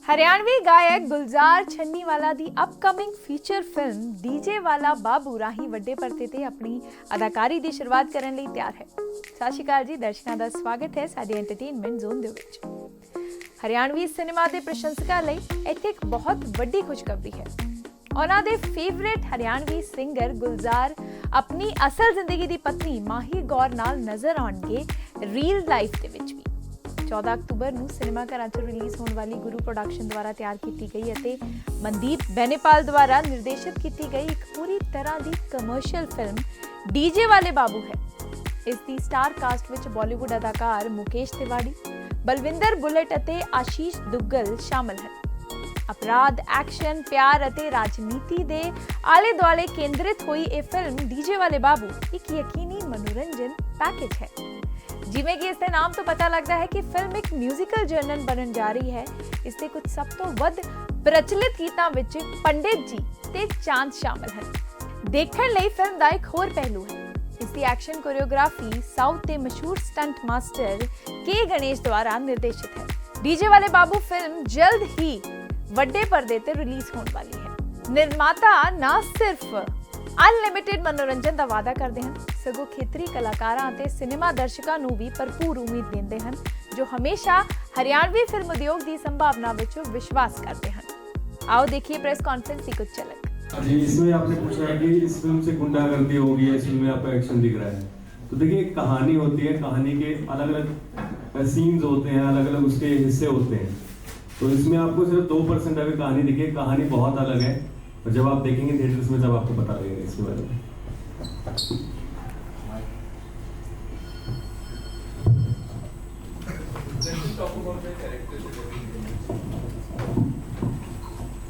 हरियाणवी गायक Gulzar Channiwala the upcoming feature film DJ Wala Babu राही ਵੱਡੇ ਪਰਦੇ ਤੇ ਆਪਣੀ ਅਦਾਕਾਰੀ ਦੀ ਸ਼ੁਰੂਆਤ ਕਰਨ ਲਈ ਤਿਆਰ ਹੈ। ਸਤਿ ਸ਼੍ਰੀ ਅਕਾਲ ਜੀ, ਦਰਸ਼ਕਾਂ ਦਾ ਸਵਾਗਤ ਹੈ ਸਾਡੇ ਐਂਟਰਟੇਨਮੈਂਟ ਜ਼ੋਨ ਦੇ ਵਿੱਚ। ਹਰਿਆਣਵੀ ਸਿਨੇਮਾ ਦੇ ਪ੍ਰਸ਼ੰਸਕਾਂ ਲਈ ਇੱਥੇ ਇੱਕ ਬਹੁਤ ਵੱਡੀ ਖੁਸ਼ਖਬਰੀ ਹੈ। ਉਹਨਾਂ ਦੇ ਫੇਵਰੇਟ ਹਰਿਆਣਵੀ ਸਿੰਗਰ ਗੁਲਜ਼ਾਰ ਆਪਣੀ ਅਸਲ ਜ਼ਿੰਦਗੀ ਦੀ ਪਤਨੀ ਮਾਹੀ ਗੌਰ ਨਾਲ ਨਜ਼ਰ ਆਉਣਗੇ ਰੀਅਲ ਲਾਈਫ ਦੇ ਵਿੱਚ ਵੀ। 14 ਅਕਤੂਬਰ ਨੂੰ ਸਿਨੇਮਾ ਘਰਾਂ 'ਚ ਰਿਲੀਜ਼ ਹੋਣ ਵਾਲੀ ਗੁਰੂ ਪ੍ਰੋਡਕਸ਼ਨ ਦੁਆਰਾ ਤਿਆਰ ਕੀਤੀ ਗਈ ਅਤੇ ਮਨਦੀਪ ਬੈਨੇਪਾਲ ਦੁਆਰਾ ਨਿਰਦੇਸ਼ਿਤ ਕੀਤੀ ਗਈ ਇੱਕ ਪੂਰੀ ਤਰ੍ਹਾਂ ਦੀ ਕਮਰਸ਼ੀਅਲ ਫਿਲਮ ਡੀਜੇ ਵਾਲੇ ਬਾਬੂ ਹੈ। ਇਸ ਦੀ ਸਟਾਰ ਕਾਸਟ ਵਿੱਚ ਬਾਲੀਵੁੱਡ ਅਦਾਕਾਰ ਮੁਕੇਸ਼ ਤਿਵਾੜੀ, ਬਲਵਿੰਦਰ ਬੁਲਟ ਅਤੇ ਆਸ਼ੀਸ਼ ਦੁੱਗਲ ਸ਼ਾਮਲ ਹਨ। ਅਪਰਾਧ, ਐਕਸ਼ਨ, ਪਿਆਰ ਅਤੇ ਰਾਜਨੀਤੀ ਦੇ ਆਲੇ ਦੁਆਲੇ ਕੇਂਦਰਿਤ ਹੋਈ ਇਹ ਫਿਲਮ ਡੀਜੇ ਵਾਲੇ ਬਾਬੂ ਇੱਕ ਯਕੀਨੀ ਮਨੋਰੰਜਨ ਪੈਕੇਜ ਹੈ। ਜਿਵੇਂ ਕਿ ਇਸ ਦੇ ਨਾਮ ਤੋਂ ਪਤਾ ਲੱਗਦਾ ਹੈ ਕਿ ਫਿਲਮ ਇੱਕ ਮਿਊਜ਼ੀਕਲ ਜਰਨਲ ਬਣਨ ਜਾ ਰਹੀ ਹੈ। ਇਸ ਦੇ ਕੁਝ ਸਭ ਤੋਂ ਵੱਧ ਪ੍ਰਚਲਿਤ ਗੀਤਾਂ ਵਿੱਚ ਪੰਡਿਤ ਜੀ ਤੇ ਚਾਂਦ ਸ਼ਾਮਲ ਹਨ। ਦੇਖਣ ਲਈ ਫਿਲਮ ਦਾ ਇੱਕ ਹੋਰ ਪਹਿਲੂ ਹੈ। ਇਸ ਦੀ ਐਕਸ਼ਨ ਕੋਰੀਓਗ੍ਰਾਫੀ ਸਾਊਥ ਦੇ ਮਸ਼ਹੂਰ ਸਟੰਟ ਮਾਸਟਰ ਕੇ ਗਣੇਸ਼ ਦੁਆਰਾ ਨਿਰਦੇਸ਼ਿਤ ਹੈ। ਡੀਜੇ ਵਾਲੇ ਬਾਬੂ ਫਿਲਮ ਜਲਦ ਹੀ ਵੱਡੇ ਪਰਦੇ ਤੇ ਰਿਲੀਜ਼ ਹੋਣ ਵਾਲੀ ਹੈ। ਨਿਰਮਾਤਾ ਨਾ ਸਿਰਫ ਅਨਲਿਮਿਟਿਡ ਮਨੋਰੰਜਨ ਦਾ ਵਾਅਦਾ ਕਰਦੇ ਹਨ, ਸਗੋਂ ਖੇਤਰੀ ਕਲਾਕਾਰਾਂ ਅਤੇ ਸਿਨੇਮਾ ਦਰਸ਼ਕਾਂ ਨੂੰ ਵੀ ਭਰਪੂਰ ਉਮੀਦ ਦਿੰਦੇ ਹਨ, ਜੋ ਹਮੇਸ਼ਾ ਹਰਿਆਣਵੀ ਫਿਲਮ ਉਦਯੋਗ ਦੀ ਸੰਭਾਵਨਾ ਵਿੱਚ ਵਿਸ਼ਵਾਸ करते हैं। आओ देखिए प्रेस कॉन्फ्रेंस की कुछ झलक। जी, इसमें आपने पूछा है कि इस फिल्म से गुंडागर्दी होगी, इस फिल्म में आपका एक्शन दिख रहा है। तो देखिए, कहानी होती है, कहानी के अलग अलग सीन्स होते हैं, अलग अलग उसके हिस्से होते हैं। तो इसमें आपको सिर्फ 2% अभी कहानी दिखी, कहानी बहुत अलग है। और जब आप देखेंगे थिएटर्स में तब आपको पता लगेगा इसके बारे में।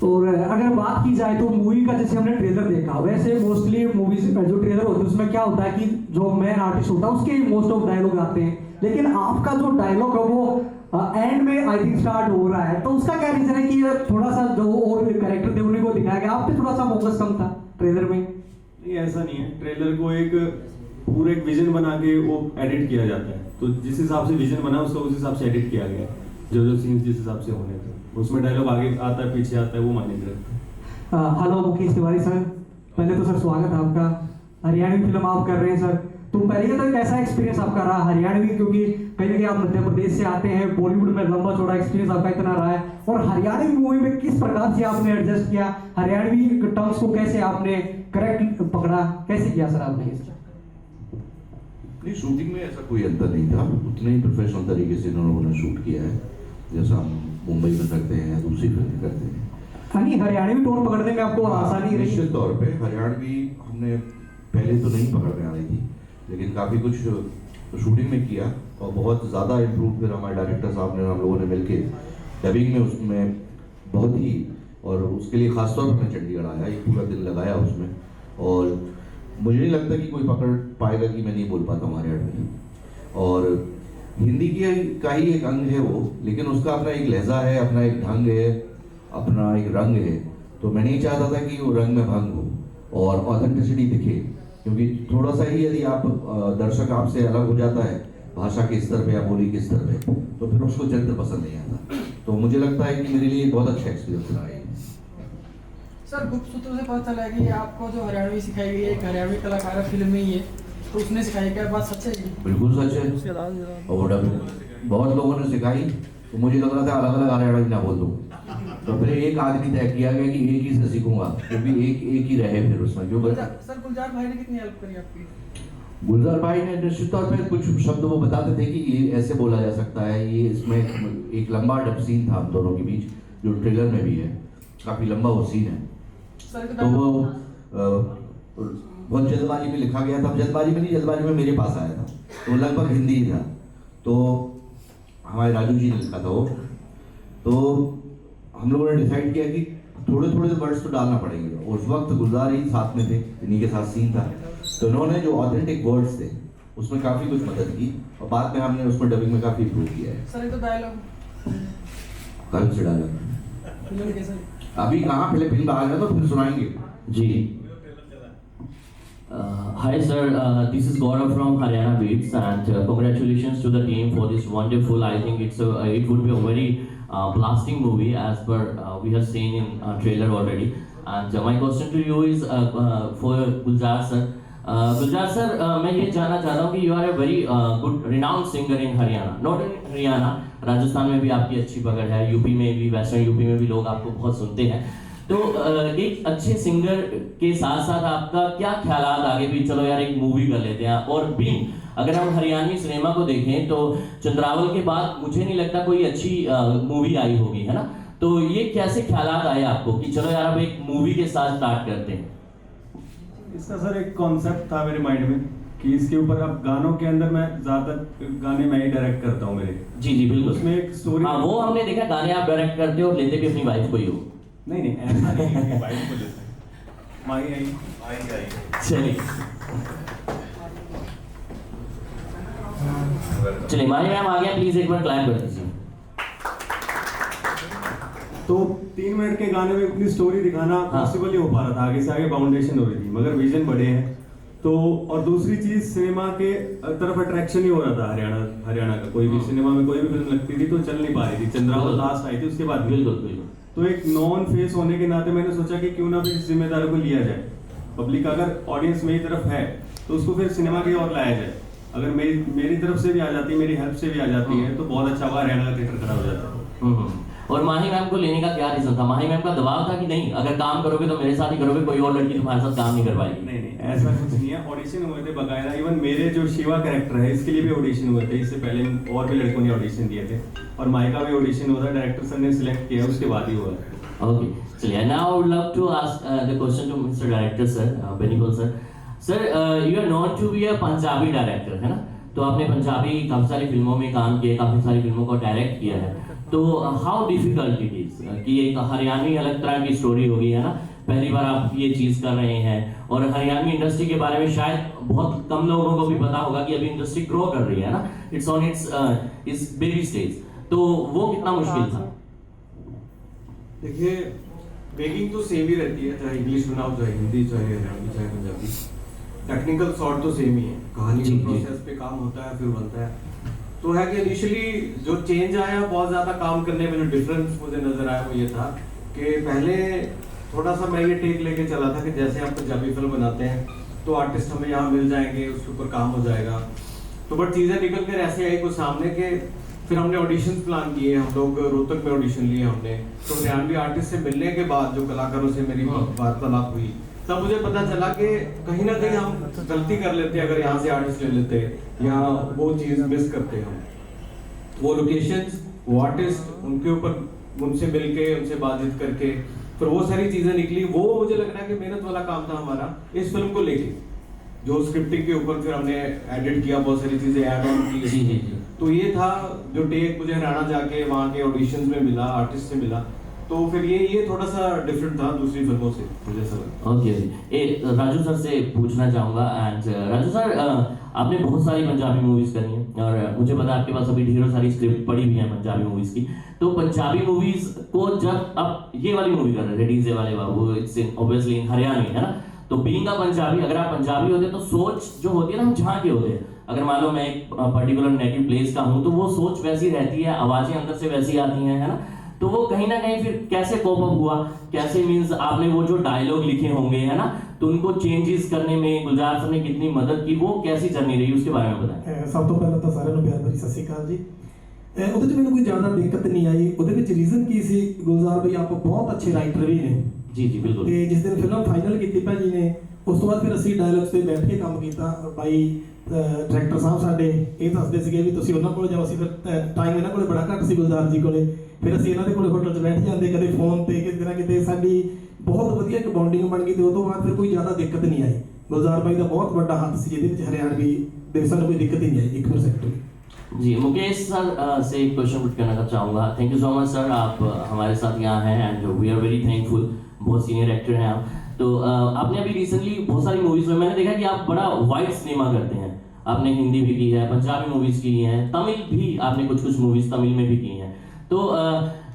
और अगर बात की जाए तो मूवी का जैसे हमने ट्रेलर देखा, वैसे मोस्टली मूवीज जो ट्रेलर होते हैं उसमें क्या होता है कि जो मेन आर्टिस्ट होता है उसके मोस्ट ऑफ डायलॉग आते हैं, लेकिन आपका जो डायलॉग है वो एंड में आई थिंक स्टार्ट हो रहा है। तो उसका क्या रीजन है कि थोड़ा सा जो और कैरेक्टर थे उन्हीं को दिखाया गया, आप पे थोड़ा सा फोकस कम था ट्रेलर में? नहीं, ऐसा नहीं है। ट्रेलर को एक पूरे एक विजन बना के वो एडिट किया जाता है। तो जिस हिसाब से विजन बना उसको उस हिसाब से एडिट किया गया है। जो जो सीन्स जिस हिसाब से होने थे उसमें डायलॉग आगे आता है पीछे आता है, वो मान्य करते हैं। हेलो मुकेश तिवारी सर, पहले तो सर स्वागत है आपका। हरियाणवी फिल्म आप कर रहे हैं सर, तो पहले तो कैसा एक्सपीरियंस आपका रहा हरियाणवी, क्योंकि कहीं ना कहीं आप मध्य प्रदेश से आते हैं, बॉलीवुड में लंबा चौड़ा एक्सपीरियंस आपका इतना रहा है, और हरियाणवी मूवी में किस प्रकार से आपने एडजस्ट किया, हरियाणवी टर्म्स को कैसे आपने करेक्ट पकड़ा, कैसे किया सर आपने इसका? नहीं, शूटिंग में ऐसा कोई अंतर नहीं था, उतने ही प्रोफेशनल तरीके से उन्होंने शूट किया है जैसा हम मुंबई में करते हैं या दूसरी फिल्म करते हैं। हाँ, हरियाणवी टोन पकड़ने में आपको आसानी रही? निश्चित तौर पे हरियाणवी हमने पहले तो नहीं पकड़ में आ रही थी, लेकिन काफ़ी कुछ शूटिंग में किया और बहुत ज़्यादा इम्प्रूव फिर हमारे डायरेक्टर साहब ने, हम लोगों ने मिलके डबिंग में उसमें बहुत ही, और उसके लिए खासतौर पर मैं चंडीगढ़ आया, एक पूरा दिन लगाया उसमें, और मुझे नहीं लगता कि कोई पकड़ पाएगा कि मैं नहीं बोल पाता हूँ हरियाणवी। और हिंदी का ही एक अंग है वो, लेकिन उसका अपना एक लहजा है, अपना एक ढंग है, अपना एक रंग है। तो मैं नहीं चाहता था कि वो रंग में भंग हो और ऑथेंटिसिटी दिखे, क्योंकि थोड़ा सा ही यदि आप दर्शक आपसे अलग हो जाता है भाषा के स्तर पे या बोली के स्तर पे, तो फिर उसको चरित्र पसंद नहीं आता। तो मुझे लगता है कि मेरे लिए बहुत अच्छा एक्सपीरियंस रहा है। सर, गुप्त सूत्रों से पता चला कि आपको जो हरियाणवी सिखाई गई है एक हरियाणवी कलाकार फिल्म में ही है, तो उसने सिखाई, क्या बात सच है? बिल्कुल सच है। और बहुत लोगों ने सिखाई, तो मुझे लग रहा था अलग अलग हरियाणवी ना बोल दूँ, तो फिर एक आदमी तय किया गया कि एक ही से सीखूंगा, क्योंकि एक ही रहे फिर उसमें जो सर, गुलजार भाई ने कितनी हेल्प करी आपकी? गुलजार भाई ने निश्चित तौर पे कुछ शब्द वो बताते थे कि ये ऐसे बोला जा सकता है, ये इसमें एक लंबा डब सीन था हम दोनों के बीच, जो ट्रेलर में भी है, काफ़ी लंबा वो सीन है। तो वो बहुत जल्दबाजी में लिखा गया था, जल्दबाजी में नहीं, जल्दबाजी में मेरे पास आया था, तो लगभग हिंदी ही था। तो हमारे राजू जी ने लिखा था वो, तो हम लोगों ने डिसाइड किया कि थोड़े थोड़े वर्ड्स तो डालना पड़ेंगे। उस वक्त गुलजार ही साथ में थे, इन्हीं के साथ सीन था, तो उन्होंने जो ऑथेंटिक वर्ड्स थे उसमें काफ़ी कुछ मदद की, और बाद में हमने उसमें डबिंग में काफ़ी इम्प्रूव किया है। सर, तो डायलॉग कल से डायलॉग फिल्म कैसा? अभी कहाँ, पहले फिल्म आ गया तो फिर सुनाएंगे जी। Hi sir, this is Gaurav from Haryana Beats, and congratulations to the team for this wonderful. I think it would be a very blasting movie as per we have seen in trailer already. And my question to you is for Gulzar sir. Gulzar sir, मैं ये जानना चाहता हूँ कि you are a very good renowned singer in Haryana, not in Haryana, Rajasthan में भी आपकी अच्छी पकड़ है, यूपी में भी, वेस्टर्न यूपी में भी लोग आपको बहुत सुनते हैं। तो एक अच्छे सिंगर के साथ साथ आपका क्या ख्यालात आगे भी, चलो यार एक मूवी कर लेते हैं। और भी अगर हम हरियाणवी सिनेमा को देखें तो चंद्रावल के बाद मुझे नहीं लगता कोई अच्छी मूवी आई होगी, है ना। तो ये कैसे ख्यालात आए आपको कि चलो यार अब एक मूवी के साथ स्टार्ट करते हैं? इसका सर एक कॉन्सेप्ट था मेरे माइंड में कि इसके ऊपर अब गानों के अंदर मैं ज्यादातर गाने मैं ही डायरेक्ट करता हूँ मेरे। जी जी बिल्कुल। उसमें एक स्टोरी, हाँ वो हमने देखा, गाने आप डायरेक्ट करते हो और लेते भी अपनी वाइफ को ही हो। नहीं ऐसा नहीं है कि वाइफ को लेते हैं, माई आई। चलिए चलिए माही मैम आ गया, प्लीज एक बार क्लैप कर दीजिए। तो 3 मिनट के गाने में इतनी स्टोरी दिखाना हाँ। पॉसिबल नहीं हो पा रहा था, आगे से आगे बाउंडेशन हो रही थी, मगर विजन बड़े हैं तो। और दूसरी चीज सिनेमा के तरफ अट्रैक्शन ही हो रहा था। हरियाणा का कोई भी सिनेमा में कोई भी फिल्म लगती थी तो चल नहीं पा रही थी। चंद्रावल लास्ट आई थी, उसके बाद बिल्कुल बिल्कुल। तो एक नॉन फेस होने के नाते मैंने सोचा कि क्यों ना फिर इस जिम्मेदारी को लिया जाए। पब्लिक अगर ऑडियंस मेरी तरफ है तो उसको फिर सिनेमा की ओर लाया जाए। अगर मेरी तरफ से भी आ जाती है, मेरी हेल्प से भी आ जाती है तो बहुत अच्छा हुआ, हरियाणा का थिएटर खड़ा हो जाता है। और माही मैम को लेने का क्या रीजन था? माही मैम का दबाव था कि नहीं अगर काम करोगे तो मेरे साथ ही करोगे, कोई और लड़की तुम्हारे साथ काम नहीं कर पाएगी? नहीं ऐसा कुछ नहीं है। ऑडिशन हुए थे बकायदा, इवन मेरे जो शिवा कैरेक्टर है इसके लिए भी ऑडिशन हुए थे। इससे पहले और भी लड़कों ने ऑडिशन दिए थे और माई का भी ऑडिशन हुआ था, डायरेक्टर सर ने सिलेक्ट किया, उसके बाद ही हुआ है। Okay, चलिए now I would love to ask the question to Mr. Director sir, Benigol sir. Sir, you are known to be a Punjabi director, है ना? तो आपने पंजाबी काफी सारी फिल्मों में काम किया, काफी सारी फिल्मों को डायरेक्ट किया है। तो हाउ डिफिकल्ट इट इज कि एक हरियाणवी अलग तरह की स्टोरी होगी, है ना? पहली बार आप ये चीज कर रहे हैं और हरियाणवी इंडस्ट्री के बारे में शायद बहुत कम लोगों को भी पता होगा कि अभी इंडस्ट्री ग्रो कर रही है ना, it's on it's baby stage. तो वो कितना मुश्किल था? देखिए मेकिंग तो सेम ही रहती है, चाहे इंग्लिश बनाओ, चाहे हिंदी, चाहे हरियाणवी, चाहे पंजाबी। टेक्निकल सॉर्ट तो सेम ही है, कहानी के प्रोसेस पे काम होता है फिर बनता है। तो है कि इनिशियली जो चेंज आया, बहुत ज़्यादा काम करने में जो डिफरेंस मुझे नज़र आया वो ये था कि पहले थोड़ा सा मैं ये टेक लेके चला था कि जैसे आप पंजाबी फिल्म बनाते हैं तो आर्टिस्ट हमें यहाँ मिल जाएंगे, उसके ऊपर काम हो जाएगा। तो बट चीज़ें निकल कर ऐसे आई कुछ सामने के, फिर हमने ऑडिशंस प्लान किए, हम लोग रोहतक में ऑडिशन लिए हमने। तो हरियाणवी आर्टिस्ट से मिलने के बाद जो कलाकारों से मेरी वार्तालाप हुई तब मुझे पता चला कि कहीं ना कहीं हम गलती कर लेते अगर यहाँ से आर्टिस्ट ले लेते या वो चीज़ मिस करते हम। वो लोकेशंस, वो आर्टिस्ट, उनके ऊपर उनसे मिलके उनसे बातचीत करके फिर वो सारी चीज़ें निकली। वो मुझे लग रहा है कि मेहनत वाला काम था हमारा इस फिल्म को लेके, जो स्क्रिप्टिंग के ऊपर फिर हमने एडिट किया, बहुत सारी चीज़ें ऐड ऑन की। जी जी। तो ये था जो टेक मुझे हरियाणा जाके वहाँ के ऑडिशंस में मिला, आर्टिस्ट से मिला। तो फिर ये थोड़ा सा डिफरेंट था दूसरी फिल्मों से मुझे ऐसा लगा। ओके, राजू सर से पूछना चाहूँगा। एंड राजू सर, आपने बहुत सारी पंजाबी मूवीज़ करी हैं और मुझे पता है आपके पास अभी ढेरों सारी स्क्रिप्ट पड़ी हुई हैं पंजाबी मूवीज़ की। तो पंजाबी मूवीज़ को जब आप ये वाली मूवी कर रहे थे डीजे वाले बाबू, इट्स ऑब्वियसली इन हरियाणवी, है ना? तो बीइंग अ पंजाबी, अगर आप पंजाबी होते तो सोच जो होती है ना, हम जहाँ के होते हैं, अगर मान लो मैं एक पर्टिकुलर नेटिव प्लेस का हूँ तो वो सोच वैसी रहती है, आवाज़ें अंदर से वैसी आती हैं, है ना? तो वो कहीं ना कहीं फिर कैसे कोप अप हुआ, कैसे मींस आपने वो जो डायलॉग लिखे होंगे, है ना, तो उनको चेंजेस करने में गुलजार सर ने कितनी मदद की, वो कैसी जर्नी रही उसके बारे में बताएं। ਸਭ ਤੋਂ ਪਹਿਲਾਂ ਤਾਂ ਸਾਰਿਆਂ ਨੂੰ ਪਿਆਰ ਭਰੀ ਸਤਿ ਸ਼੍ਰੀ ਅਕਾਲ ਜੀ। ਉਹਦੇ 'ਚ ਮੈਨੂੰ ਕੋਈ ਜ਼ਿਆਦਾ ਦਿੱਕਤ ਨਹੀਂ ਆਈ। ਉਹਦੇ ਵਿੱਚ ਰੀਜ਼ਨ ਕੀ ਸੀ, ਗੁਲਜ਼ਾਰ ਭਾਈ ਆਪ ਬਹੁਤ ਅੱਛੇ ਰਾਈਟਰ ਵੀ ਨੇ। ਜੀ ਜੀ ਬਿਲਕੁਲ। ਤੇ ਜਿਸ ਦਿਨ ਫਿਲਮ ਫਾਈਨਲ ਕੀਤੀ ਭਾਜੀ ਨੇ, ਉਸ ਤੋਂ ਬਾਅਦ ਫਿਰ ਅਸੀਂ ਡਾਇਲੌਗਸ ਤੇ ਬੈਠ ਕੇ ਕੰਮ ਕੀਤਾ। ਬਾਈ ਡਾਇਰੈਕਟਰ ਸਾਹਿਬ ਸਾਡੇ ਇਹ ਦੱਸਦੇ ਸੀਗੇ ਵੀ ਤੁਸੀਂ ਉਹਨਾਂ ਕੋਲ ਜਾਓ। ਅਸੀਂ ਫਿਰ ਟਾਈਮ ਇਹਨਾਂ ਕੋਲੇ ਬੜਾ ਘੱਟ ਸੀ ਗੁਲਜ਼ਾਰ ਜੀ ਕੋਲੇ, ਫਿਰ ਅਸੀਂ ਇਹਨਾਂ ਦੇ ਕੋਲੇ ਹੋਟਲ 'ਚ ਬੈਠ ਜਾਂਦੇ, ਕਦੇ ਫੋਨ ਤੇ, ਕਿਤੇ ਨਾ ਕਿਤੇ ਸਾਡੀ ਬਹੁਤ ਵਧੀਆ ਇੱਕ ਬੌਂਡਿੰਗ ਬਣ ਗਈ। ਤੇ ਉਹ ਤੋਂ ਬਾਅਦ ਫਿਰ ਕੋਈ ਜ਼ਿਆਦਾ ਦਿੱਕਤ ਨਹੀਂ ਆਈ। ਗੁਲਜ਼ਾਰ ਭਾਈ ਦਾ ਬਹੁਤ ਵੱਡਾ ਹੱਥ ਸੀ ਜਿਹਦੇ ਵਿੱਚ ਹਰਿਆਣवी ਦੇ ਸਾਨੂੰ ਕੋਈ ਦਿੱਕत ही नहीं आई 1% भी। जी, मुकेश सर से एक क्वेश्चन पुट करना चाहूँगा। Thank you so much sir, आप हमारे साथ यहाँ हैं and we are very thankful. बहुत सीनियर एक्टर हैं आप। तो आपने अभी रिसेंटली बहुत सारी मूवीज़ में मैंने देखा कि आप बड़ा वाइड सिनेमा करते हैं। आपने हिंदी भी की है, पंजाबी मूवीज़ की हैं, तमिल भी आपने कुछ मूवीज़ तमिल में भी की हैं। तो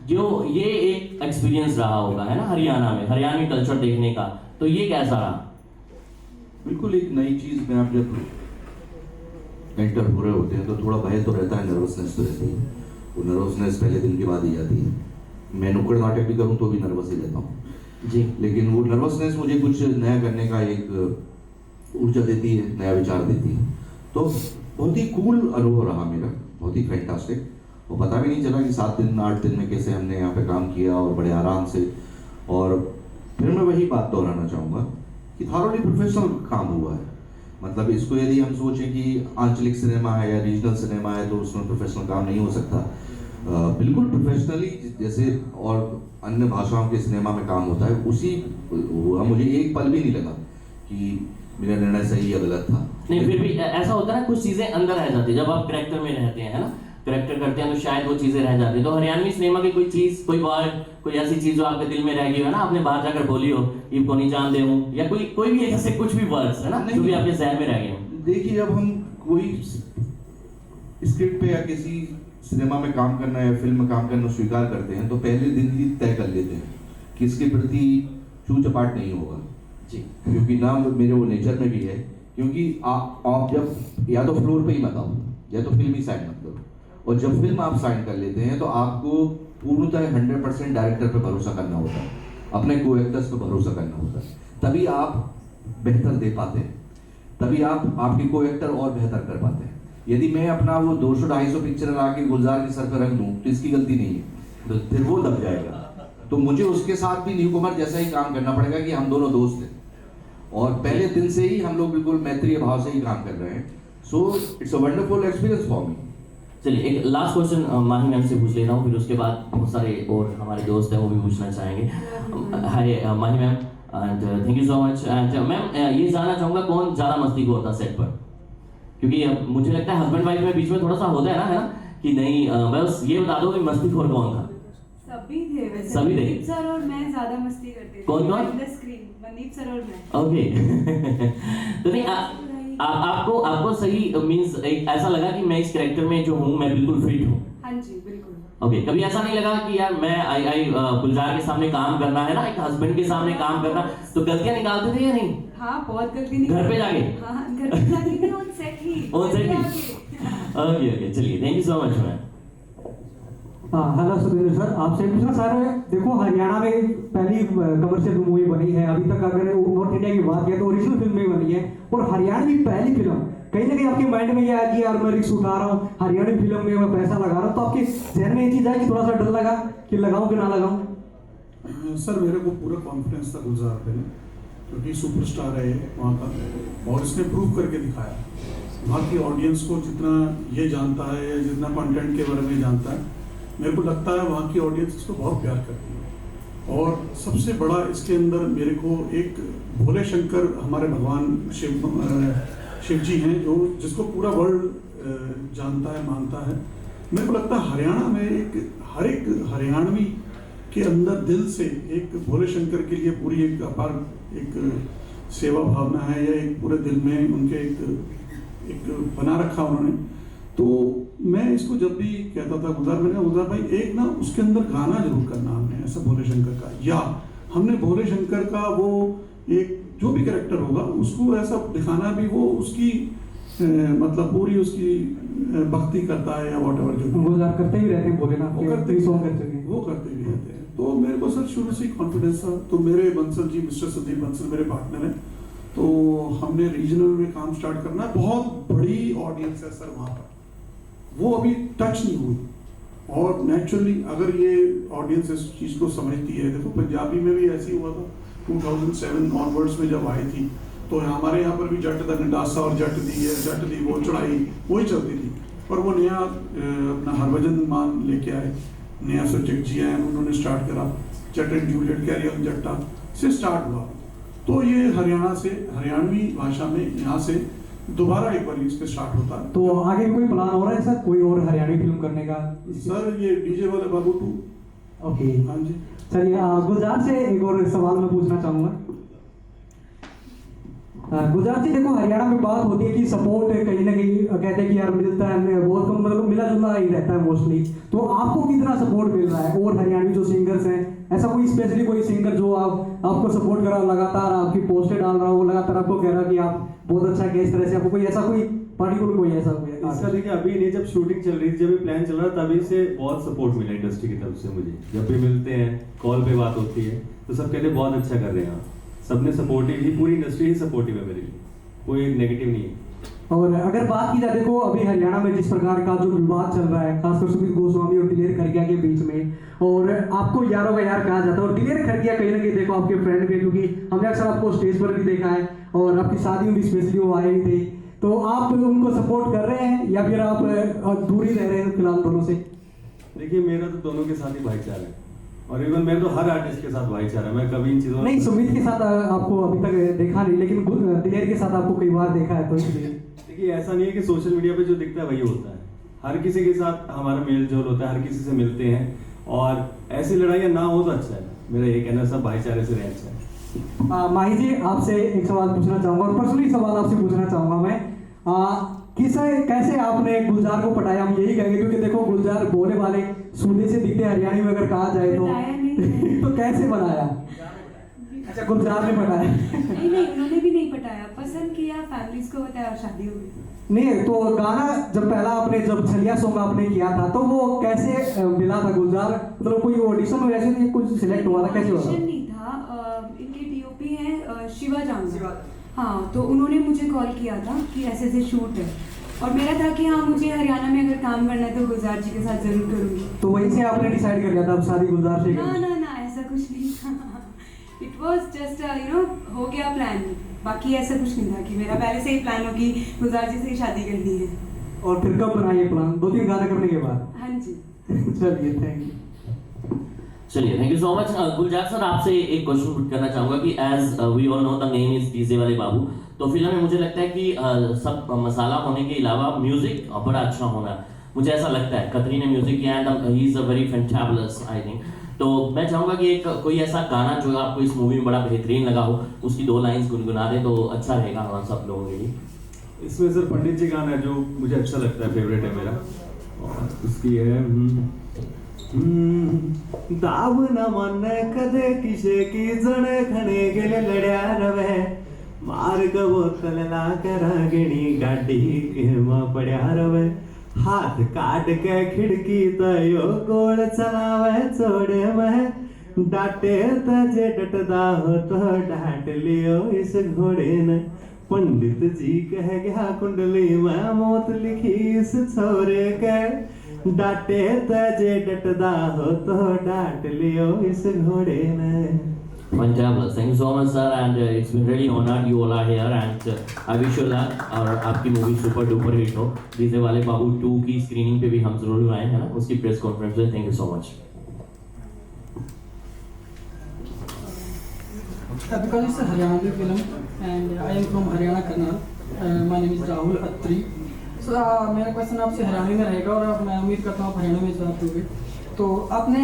जो ये एक एक्सपीरियंस रहा होगा, है ना, हरियाणा में हरियाणवी कल्चर देखने का, तो ये कैसा रहा? बिल्कुल एक नई चीज़ में आप जब एंटर हो रहे होते हैं तो थोड़ा भय तो रहता है, नर्वसनेस तो रहती है। वो नर्वसनेस पहले दिन के बाद ही जाती है। मैं नुक्कड़ नाटक भी करूँ तो भी नर्वस ही रहता हूँ जी। लेकिन वो नर्वसनेस मुझे कुछ नया करने का एक ऊर्जा देती है, नया विचार देती है। तो बहुत ही कूल अनुभव रहा मेरा, बहुत ही फैंटास्टिक। और पता भी नहीं चला कि 7 दिन 8 दिन में कैसे हमने यहाँ पे काम किया और बड़े आराम से। और फिर मैं वही बात दोहराना चाहूँगा कि थारोली प्रोफेशनल काम हुआ है। मतलब इसको यदि हम सोचें कि आंचलिक सिनेमा है या रीजनल सिनेमा है तो उसमें प्रोफेशनल काम नहीं हो सकता। बिल्कुल प्रोफेशनली जैसे और अन्य भाषाओं के सिनेमा में काम होता है उसी मुझे एक पल भी नहीं लगा कि मेरा निर्णय सही या गलत था। नहीं, फिर भी ऐसा होता है ना, कुछ चीजें अंदर रह जाती है जब आप करेक्टर में रहते हैं, है ना, करेक्टर करते हैं तो शायद वो चीजें रह जाती है। तो हरियाणवी सिनेमा की कोई चीज, कोई वर्ड, कोई ऐसी चीज जो आपके दिल में रह गई हो ना, आपने बाहर जाकर बोली हो, ये को नहीं जानते हूँ, या कोई भी ऐसे कुछ भी वर्ड्स है ना जो भी आपके जहन में रह गए हो। देखिए, जब हम कोई स्क्रिप्ट पे या किसी सिनेमा में काम करना या फिल्म में काम करना स्वीकार करते हैं तो पहले दिन ही तय कर लेते हैं कि इसके प्रति छू चपाट नहीं होगा जी। क्योंकि ना मेरे वो नेचर में भी है। क्योंकि आप जब या तो फ्लोर पे ही मत आओ या तो फिल्म ही साइन मत करो, और जब फिल्म आप साइन कर लेते हैं तो आपको पूर्णतः 100% डायरेक्टर पे भरोसा करना होता है, अपने को एक्टर्स पे भरोसा करना होता है, तभी आप बेहतर दे पाते हैं, तभी आप आपके को एक्टर और बेहतर कर पाते हैं। यदि मैं अपना वो 200-250 पिक्चर ला के गुलजार के सर पर रख दूं तो इसकी गलती नहीं है, तो फिर वो दब जाएगा। तो मुझे उसके साथ भी न्यू कमर जैसा ही काम करना पड़ेगा कि हम दोनों दोस्त हैं और पहले दिन से ही हम लोग बिल्कुल मैत्रीय भाव से ही काम कर रहे हैं। So it's a wonderful experience for me. चलिए, एक लास्ट क्वेश्चन माही मैम से पूछ ले रहा हूँ, फिर उसके बाद बहुत सारे और हमारे दोस्त हैं वो भी पूछना चाहेंगे। Hi Mahi ma'am, and thank you so much. And ma'am, ये जानना चाहूँगा कौन ज़्यादा मस्ती होता है सेट पर, क्योंकि मुझे लगता है हस्बैंड वाइफ में बीच में थोड़ा सा होता है ना, है ना, कि नहीं बस ये बता दो कि मस्तीखोर कौन था। सभी थे वैसे। सभी थे। मनदीप सर और मैं ज्यादा मस्ती करते थे। कौन? स्क्रीन मनदीप सर और मैं। ओके। तो नहीं, आपको सही मींस एक ऐसा लगा कि मैं इस कैरेक्टर में जो हूँ मैं बिल्कुल फिट हूँ। हाँ जी, बिल्कुल। ओके, कभी ऐसा नहीं लगा कि यार मैं आई गुलजार के सामने काम करना है ना, एक हस्बैंड के सामने काम करना, तो गलतियां निकालते थे या नहीं? हाँ, बहुत गलती निकली। घर पे जाके? हाँ, घर पे जाके नहीं, ऑन सेट ही। ओके, चलिए, thank you so much ma'am. हाँ, हेलो सुरेंद्र सर, आपसे पूछना सर, देखो हरियाणा में पहली कमर्शियल मूवी बनी है अभी तक, अगर नॉर्थ इंडिया की बात किया तो ओरिजिनल फिल्म में बनी है, और हरियाणवी पहली फिल्म, कहीं ना कहीं आपके माइंड में ये आया कि यार मैं रिस्क उठा रहा हूँ, हरियाणवी फिल्म में मैं पैसा लगा रहा हूँ, तो आपके जहन में ये चीज़ है कि थोड़ा सा डर लगा कि लगाऊं कि ना लगाऊं? सर, मेरे को पूरा कॉन्फिडेंस था गुलजार पे, क्योंकि सुपरस्टार है वहाँ का और इसने प्रूव करके दिखाया। वहाँ की ऑडियंस को जितना ये जानता है या जितना कंटेंट के बारे में जानता है, मेरे को लगता है वहाँ की ऑडियंस इसको बहुत प्यार करती है। और सबसे बड़ा इसके अंदर मेरे को एक भोले शंकर, हमारे भगवान शिव जी हैं, जो जिसको पूरा वर्ल्ड जानता है, मानता है। मेरे को लगता है हरियाणा में हर एक हरियाणवी के अंदर दिल से एक भोले शंकर के लिए पूरी एक अपार एक सेवा भावना है, या एक पूरे दिल में उनके एक बना रखा उन्होंने। तो मैं इसको जब भी कहता था गुलजार, मैंने कहा गुलजार भाई एक ना उसके अंदर गाना जरूर करना हमने ऐसा भोले शंकर का, या हमने भोले शंकर का वो एक जो भी कैरेक्टर होगा उसको ऐसा दिखाना भी वो उसकी मतलब पूरी उसकी भक्ति करता है या वॉटएवर जो गुलजार करते भी रहते हैं भोलेनाथ के, वो करते भी रहते हैं। तो मेरे को सर शुरू से कॉन्फिडेंस था। तो मेरे बंसल जी, मिस्टर संदीप बंसल मेरे पार्टनर हैं, तो हमने रीजनल में काम स्टार्ट करना। बहुत बड़ी ऑडियंस है सर वहाँ पर, वो अभी टच नहीं हुई। और नेचुरली अगर ये ऑडियंस इस चीज़ को समझती है, देखो पंजाबी में भी ऐसे ही हुआ था 2007 ऑनवर्ड्स में जब आई थी, तो हमारे यहाँ पर भी जट द गंडासा और जट दी वो चढ़ाई वही चलती थी। पर वो नया अपना हरभजन मान लेके आए, नया सब्जेक्ट जी आए, उन्होंने स्टार्ट करा जट एंड जूलियट कैरी ऑन जट्टा से स्टार्ट हुआ। तो ये हरियाणा से, हरियाणवी भाषा में यहाँ से दोबारा एक बार इसके स्टार्ट होता है। तो आगे भी कोई प्लान हो रहा है सर, कोई और हरियाणवी फिल्म करने का? सर ये डीजे वाले बाबू 2। ओके, हाँ जी। चलिए गुलजार से एक और सवाल मैं पूछना चाहूँगा। गुजरात जी देखो, हरियाणा में बात होती है कि सपोर्ट कहीं ना कहीं कहते हैं कि यार मिलता है, बहुत कम, मतलब मिला जुला ही रहता है मोस्टली। तो आपको कितना सपोर्ट मिल रहा है? और हरियाणवी जो सिंगर्स हैं, ऐसा कोई स्पेशली कोई सिंगर जो आपको सपोर्ट कर रहा हो, लगातार आपकी पोस्टें डाल रहा हो, लगातार आपको कह रहा है कि आप बहुत अच्छा है, इस तरह से आपको कोई ऐसा कोई पार्टिकुलर कोई ऐसा कोई इसका देखिए अभी नहीं, जब शूटिंग चल रही थी, जब ये प्लान चल रहा था, तभी से बहुत सपोर्ट मिला इंडस्ट्री की तरफ से मुझे। जब भी मिलते हैं, कॉल पे बात होती है, तो सब कहते हैं बहुत अच्छा कर रहे हैं आप। सबने सपोर्टिव ही, पूरी इंडस्ट्री ही सपोर्टिव है मेरे लिए, कोई नेगेटिव नहीं है। और अगर बात की जाए, देखो अभी हरियाणा में जिस प्रकार का जो विवाद चल रहा है, खासकर सुमित गोस्वामी और दिलेर खरगिया के बीच में, और आपको यारों का यार कहा जाता है, और दिलेर खरगिया कहीं ना कहीं देखो आपके फ्रेंड भी, क्योंकि हमने अक्सर आपको स्टेज पर भी देखा है और आपकी शादी में भी स्पेशली वो आए ही थे। तो आप उनको सपोर्ट कर रहे हैं या फिर आप दूरी रह रहे हैं फिलहाल दोनों से? देखिए मेरा तो दोनों के साथ ही भाईचारा है, और इवन मैं तो हर आर्टिस्ट के साथ भाईचारा है, मैं कभी इन चीजों नहीं, सुमित के साथ आपको अभी तक देखा नहीं, लेकिन दिलेर के साथ आपको कई बार देखा है, तो इसलिए देखिए ऐसा नहीं है कि सोशल मीडिया पे जो दिखता है वही होता है। हर किसी के साथ हमारा मेल जोल होता है, हर किसी से मिलते हैं, और ऐसी लड़ाइयाँ ना हो तो अच्छा है। मेरा ये कहना, सब भाईचारे से रहना चाहिए। माही जी, आपसे एक सवाल पूछना चाहूंगा, और पर्सनली सवाल आपसे पूछना चाहूंगा मैं, कैसे आपने गुलजार को पटाया? हम यही कहेंगे, क्योंकि देखो गुलजार बोले वाले सूदे से दिखते हरियाणी में अगर कहा जाए तो तो कैसे बनाया? अच्छा, गुलजार ने पटाया? नहीं, उन्होंने भी नहीं पटाया, पसंद किया, फैमिलीज को बताया और शादी हो गई। नहीं, तो गाना जब पहला आपने, जब छलिया सॉन्ग आपने किया था, तो वो कैसे मिला था गुलजार? मतलब कोई ऑडिशन में ऐसे कुछ सिलेक्ट हुआ था, कैसे हुआ था? ऑडिशन नहीं था, इनके डीओपी हैं शिवा जांगला। हाँ, तो उन्होंने मुझे कॉल किया था कि ऐसे ऐसे शूट है, और मेरा था कि हाँ मुझे हरियाणा में अगर काम करना है तो गुलजार जी के साथ जरूर करूँगी। तो वहीं से आपने डिसाइड कर लिया था अब शादी गुलजार से? ना, ऐसा कुछ नहीं था। इट वॉज जस्ट हो गया प्लान, बाकी ऐसा कुछ नहीं था कि मेरा पहले से ही प्लान हो कि गुलजार जी से ही शादी करनी है। और फिर कब बना ये प्लान? 2-3 गाना करने के बाद? हाँ जी। चलिए, थैंक यू। चलिए, thank you so much. Gulzar sir, आपसे एक क्वेश्चन पुट करना चाहूंगा कि as we all know the name is DJ वाले बाबू, तो फिल्म में मुझे लगता है कि सब मसाला होने के अलावा म्यूजिक बड़ा अच्छा होना, मुझे ऐसा लगता है। कतरी ने म्यूजिक किया and he is a very fantabulous I think. तो मैं चाहूंगा कि एक कोई ऐसा गाना जो आपको इस मूवी में बड़ा बेहतरीन लगा हो, उसकी 2 लाइंस गुनगुना दे तो अच्छा रहेगा हमारे सब लोगों के लिए। इसमें सर पंडित जी गाना है जो मुझे अच्छा लगता है, फेवरेट है मेरा, और उसकी है दाब न मन कदे किसे की जण खणे गेले लड्या रवे, मार्ग बोतल ना करा गेणी गाडी केमा पड्या रवे, हाथ काट के खिड़की तयो गोल चलावे छोड़े मैं, डाटे तजे डटदा हो तो डांट लियो इस घोड़े ने, पंडित जी कह गया कुंडली में मौत लिखी इस छोरे के, डाटे तजे डटदा हो तो डांट लियो इस घोड़े ने। Fantabulous. Thank you so much, sir, and it's been really honored you all are here, and I wish you luck और आपकी मूवी सुपर डुपर हिट हो। डीजे वाले बाबू 2 की स्क्रीनिंग पे भी हम जरूर आए हैं ना, उसकी प्रेस कॉन्फ्रेंस में। Thank you so much. Because it's a Haryanvi film and I am from Haryana, Karnal. My name is Rahul Attri. So मेरा क्वेश्चन आपसे हरियाणवी में रहेगा, और मैं उम्मीद करता हूँ आप हरियाणा में जवाब दोगे। तो आपने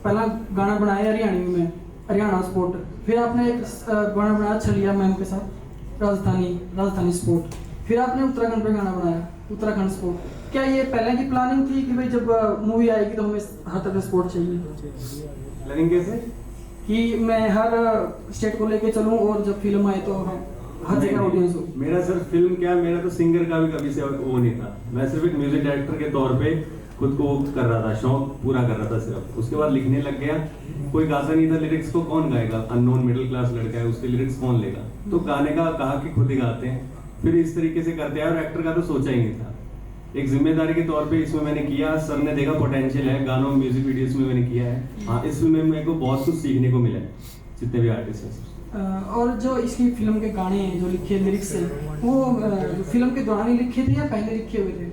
पहला गाना बनाया हरियाणवी में, हरियाणा स्पोर्ट, फिर आपने एक गाना बनाया छलिया मैम के साथ, राजधानी स्पोर्ट, फिर आपने उत्तराखंड पे गाना बनाया, उत्तराखंड स्पोर्ट। क्या ये पहले की प्लानिंग थी कि भाई जब मूवी आएगी तो हमें हर तरह स्पोर्ट चाहिए? प्लानिंग कैसे? कि मैं हर स्टेट को लेके चलूं और जब फिल्म आए तो हर जगह ऑडियंस हो। मेरा सिर्फ फिल्म क्या, मेरा तो सिंगर का भी कभी से वो नहीं था। मैं सिर्फ एक म्यूजिक डायरेक्टर के तौर पे खुद को कर रहा था, शौक पूरा कर रहा था सिर्फ। उसके बाद लिखने लग गया, कोई गाता नहीं था, लिरिक्स को कौन गाएगा? अननोन मिडिल क्लास लड़का है, उसके लिरिक्स कौन लेगा? तो गाने का कहा कि खुद ही गाते हैं, फिर इस तरीके से करते हैं। और एक्टर का तो सोचा ही नहीं था, एक जिम्मेदारी के तौर पे इसमें मैंने किया। सर ने देखा पोटेंशियल है, गानों म्यूजिक वीडियोस में मैंने किया है। हाँ, इस फिल्म में मेरे को बहुत कुछ सीखने को मिला है, जितने भी आर्टिस्ट हैं। और जो इसकी फिल्म के गाने हैं जो लिखे लिरिक्स हैं, वो फिल्म के दौरान ही लिखे थे या पहले लिखे हुए थे?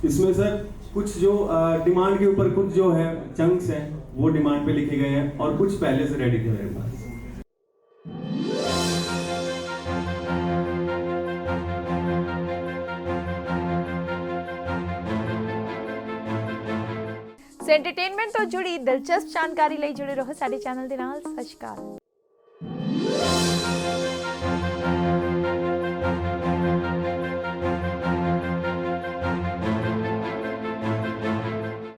इसमें सर कुछ जो डिमांड के ऊपर कुछ जो है चंक्स हैं वो डिमांड पे लिखे गए हैं, और कुछ पहले से रेडी थे मेरे पास। एंटरटेनमेंट तो जुड़ी दिलचस्प जानकारी ਲਈ जुड़े रहो साडे चैनल दे नाल। सत श्री अकाल।